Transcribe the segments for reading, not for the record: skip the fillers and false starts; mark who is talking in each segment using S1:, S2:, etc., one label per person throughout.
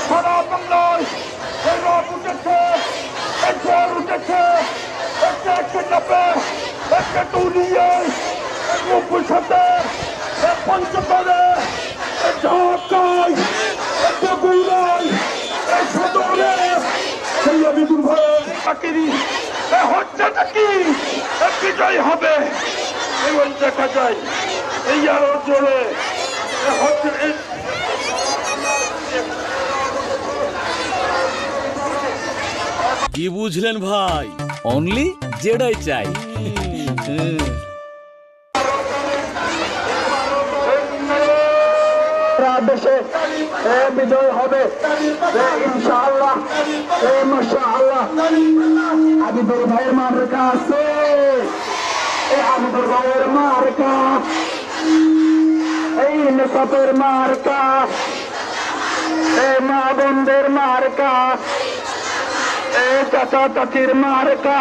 S1: সারা বাংলায় রব উঠেছে, ঝড় উঠেছে, চাপে তুলিয়ে উপসাতে পঞ্চগড়ে ঢাকায় বগুড়ায় সদরে সেই আমি দুর্ভয় চাকরি হচ্ছেটা কি বিজয় হবে এবং দেখা যায় এই আরো জোরে হচ্ছে।
S2: কি বুঝলেন ভাই? অনলি যেটাই চাই।
S1: দেশে বিজয় হবে ইনশাআল্লাহ, মাশাআল্লাহ। আবিদুর ভাইয়ের মার্কা আছে, আবিদুর ভাইয়ের মার্কা, এই নেশাতের মার্কা, মা বোনদের মার্কা, চাচা চাচির মার্কা,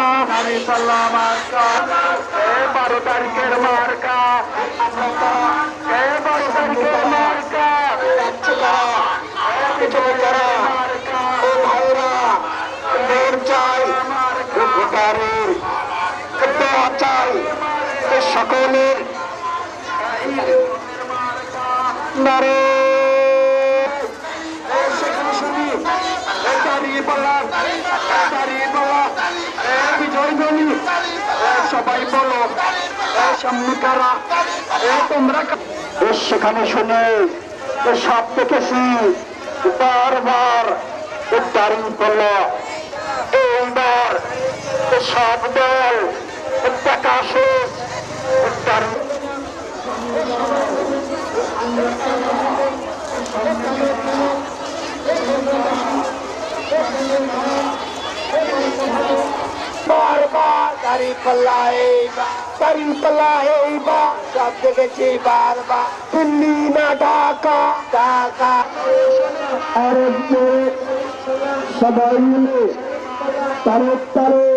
S1: মার্কা, 12 তারিখের মার্কা, 12 তারিখের মার্কা, বিজয় করা ভাইরা চাই, ভোটারের চাই সকলের নারে সবাই বলো সামনে কারা তোমরা। সেখানে শুনে সব দেখেছি বারবার উদ্ধারণ করলো, এইবার সব দল দেখা শেষ উদ্ধারণ। সব দেখেছি বারবার, দিল্লি না ঢাকা, ঢাকা। আর সবাই মিলে তারে তারে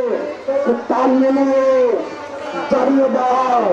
S1: তাল মিলিয়ে জানিয়ে দাও